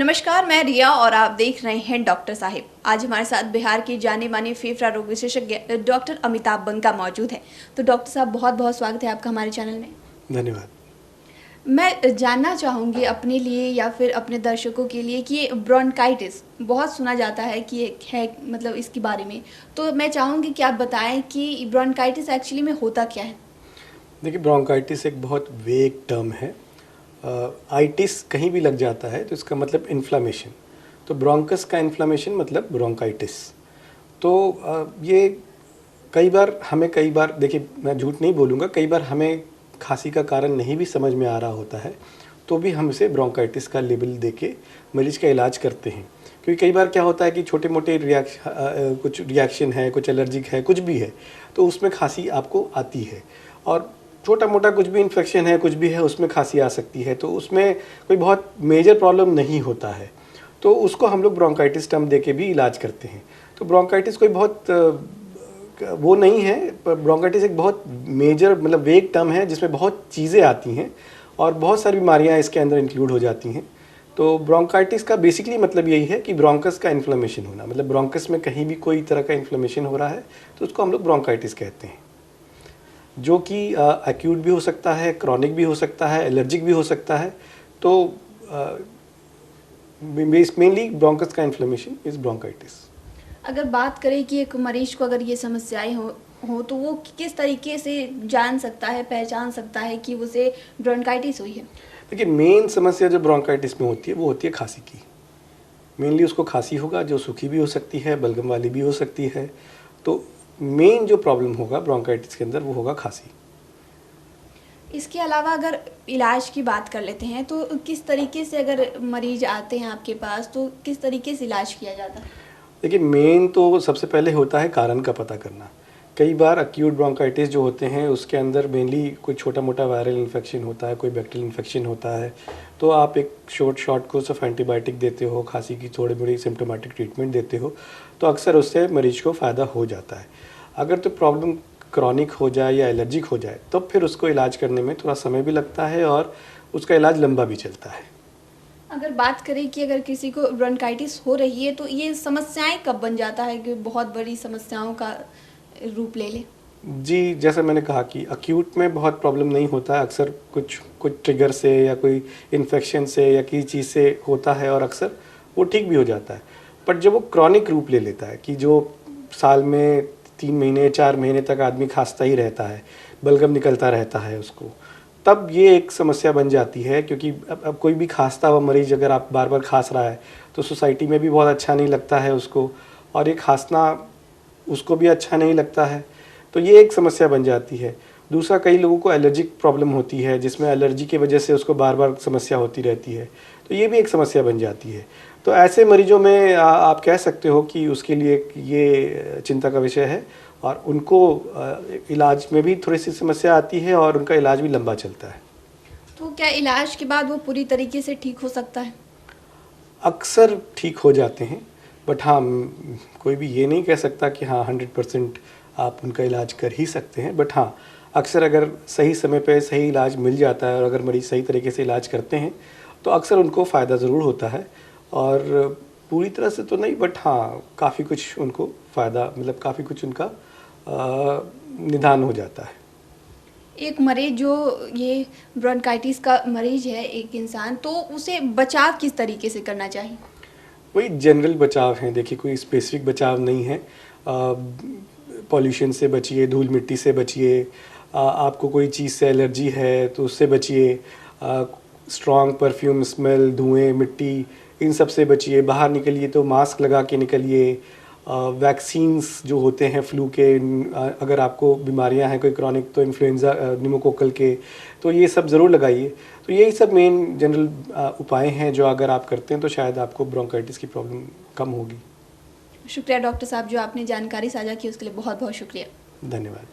नमस्कार, मैं रिया और आप देख रहे हैं डॉक्टर साहिब। आज हमारे साथ बिहार के जाने माने फेफड़ा रोग विशेषज्ञ डॉक्टर अमिताभ बंगा मौजूद हैं। तो डॉक्टर साहब, बहुत बहुत स्वागत है आपका हमारे चैनल में। धन्यवाद। मैं जानना चाहूँगी अपने लिए या फिर अपने दर्शकों के लिए कि ब्रोंकाइटिस बहुत सुना जाता है कि है, मतलब इसके बारे में। तो मैं चाहूँगी कि आप बताएं कि ब्रोंकाइटिस एक्चुअली में होता क्या है। देखिए, ब्रोंकाइटिस एक बहुत वेग टर्म है। आइटिस कहीं भी लग जाता है तो इसका मतलब इन्फ्लामेशन। तो ब्रोंकस का इन्फ्लामेशन मतलब ब्रोंकाइटिस। तो ये कई बार देखिए, मैं झूठ नहीं बोलूँगा, कई बार हमें खांसी का कारण नहीं भी समझ में आ रहा होता है तो भी हम इसे ब्रोंकाइटिस का लेबल देके मरीज का इलाज करते हैं। क्योंकि कई बार क्या होता है कि छोटे मोटे कुछ रिएक्शन है, कुछ एलर्जिक है, कुछ भी है, तो उसमें खांसी आपको आती है। और छोटा मोटा कुछ भी इन्फेक्शन है, कुछ भी है, उसमें खांसी आ सकती है। तो उसमें कोई बहुत मेजर प्रॉब्लम नहीं होता है, तो उसको हम लोग ब्रोंकाइटिस टर्म दे के भी इलाज करते हैं। तो ब्रोंकाइटिस कोई बहुत वो नहीं है। ब्रोंकाइटिस एक बहुत मेजर मतलब वेग टर्म है जिसमें बहुत चीज़ें आती हैं और बहुत सारी बीमारियां इसके अंदर इंक्लूड हो जाती हैं। तो ब्रोंकाइटिस का बेसिकली मतलब यही है कि ब्रोंकस का इन्फ्लेमेशन होना, मतलब ब्रोंकस में कहीं भी कोई तरह का इन्फ्लेमेशन हो रहा है तो उसको हम लोग ब्रोंकाइटिस कहते हैं, जो कि एक्यूट भी हो सकता है, क्रॉनिक भी हो सकता है, एलर्जिक भी हो सकता है। तो मेनली ब्रोंकस का इन्फ्लेमेशन इज ब्रोंकाइटिस। अगर बात करें कि एक मरीज को अगर ये समस्याएं हो तो वो किस तरीके से जान सकता है, पहचान सकता है कि उसे ब्रोंकाइटिस हुई है। देखिए, मेन समस्या जो ब्रोंकाइटिस में होती है वो होती है खांसी की। मेनली उसको खांसी होगा जो सूखी भी हो सकती है, बलगम वाली भी हो सकती है। तो मेन जो प्रॉब्लम होगा ब्रोंकाइटिस के अंदर वो होगा खांसी। इसके अलावा अगर इलाज की बात कर लेते हैं तो किस तरीके से अगर मरीज आते हैं आपके पास तो किस तरीके से इलाज किया जाता है। देखिए, मेन तो सबसे पहले होता है कारण का पता करना। कई बार अक्यूट ब्रोंकाइटिस जो होते हैं उसके अंदर मेनली कोई छोटा मोटा वायरल इन्फेक्शन होता है, कोई बैक्टीरियल इन्फेक्शन होता है। तो आप एक शॉर्ट कोर्स ऑफ एंटीबायोटिक देते हो, खांसी की थोड़ी बड़ी सिम्टोमेटिक ट्रीटमेंट देते हो, तो अक्सर उससे मरीज को फ़ायदा हो जाता है। अगर तो प्रॉब्लम क्रॉनिक हो जाए या एलर्जिक हो जाए तो फिर उसको इलाज करने में थोड़ा समय भी लगता है और उसका इलाज लंबा भी चलता है। अगर बात करें कि अगर किसी को ब्रोंकाइटिस हो रही है तो ये समस्याएं कब बन जाता है कि बहुत बड़ी समस्याओं का रूप ले ले। जी, जैसा मैंने कहा कि अक्यूट में बहुत प्रॉब्लम नहीं होता है। अक्सर कुछ कुछ ट्रिगर से या कोई इन्फेक्शन से या किसी चीज़ से होता है और अक्सर वो ठीक भी हो जाता है। बट जब वो क्रॉनिक रूप ले लेता है कि जो साल में 3 महीने 4 महीने तक आदमी खांसता ही रहता है, बलगम निकलता रहता है उसको, तब ये एक समस्या बन जाती है। क्योंकि अब कोई भी खांसता हुआ मरीज़ अगर आप बार बार खांस रहा है तो सोसाइटी में भी बहुत अच्छा नहीं लगता है उसको, और ये खांसना उसको भी अच्छा नहीं लगता है। तो ये एक समस्या बन जाती है। दूसरा, कई लोगों को एलर्जिक प्रॉब्लम होती है जिसमें एलर्जी की वजह से उसको बार बार समस्या होती रहती है, तो ये भी एक समस्या बन जाती है। तो ऐसे मरीजों में आप कह सकते हो कि उसके लिए ये चिंता का विषय है और उनको इलाज में भी थोड़ी सी समस्या आती है और उनका इलाज भी लंबा चलता है। तो क्या इलाज के बाद वो पूरी तरीके से ठीक हो सकता है। अक्सर ठीक हो जाते हैं, बट हाँ, कोई भी ये नहीं कह सकता कि हाँ 100% आप उनका इलाज कर ही सकते हैं। बट हाँ, अक्सर अगर सही समय पे सही इलाज मिल जाता है और अगर मरीज़ सही तरीके से इलाज करते हैं तो अक्सर उनको फ़ायदा ज़रूर होता है। और पूरी तरह से तो नहीं, बट हाँ काफ़ी कुछ उनको फ़ायदा, मतलब काफ़ी कुछ उनका निदान हो जाता है। एक मरीज जो ये ब्रोंकाइटिस का मरीज है एक इंसान, तो उसे बचाव किस तरीके से करना चाहिए। वही जनरल बचाव है। देखिए, कोई स्पेसिफिक बचाव नहीं है। पॉल्यूशन से बचिए, धूल मिट्टी से बचिए, आपको कोई चीज़ से एलर्जी है तो उससे बचिए, स्ट्रॉन्ग परफ्यूम स्मेल, धुएं, मिट्टी, इन सब से बचिए। बाहर निकलिए तो मास्क लगा के निकलिए। वैक्सीन्स जो होते हैं फ्लू के, अगर आपको बीमारियां हैं कोई क्रॉनिक, तो इन्फ्लुएंज़ा, निमोकोकल के, तो ये सब ज़रूर लगाइए। तो यही सब मेन जनरल उपाय हैं जो अगर आप करते हैं तो शायद आपको ब्रोंकाइटिस की प्रॉब्लम कम होगी। शुक्रिया डॉक्टर साहब, जो आपने जानकारी साझा की उसके लिए बहुत बहुत शुक्रिया। धन्यवाद।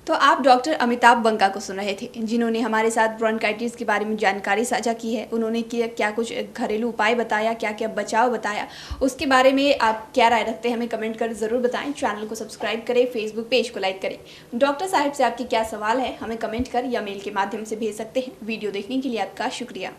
तो आप डॉक्टर अमिताभ बंगा को सुन रहे थे, जिन्होंने हमारे साथ ब्रोंकाइटिस के बारे में जानकारी साझा की है। उन्होंने क्या कुछ घरेलू उपाय बताया, क्या क्या बचाव बताया, उसके बारे में आप क्या राय रखते हैं हमें कमेंट कर ज़रूर बताएं। चैनल को सब्सक्राइब करें, फेसबुक पेज को लाइक करें। डॉक्टर साहब से आपके क्या सवाल है हमें कमेंट कर या मेल के माध्यम से भेज सकते हैं। वीडियो देखने के लिए आपका शुक्रिया।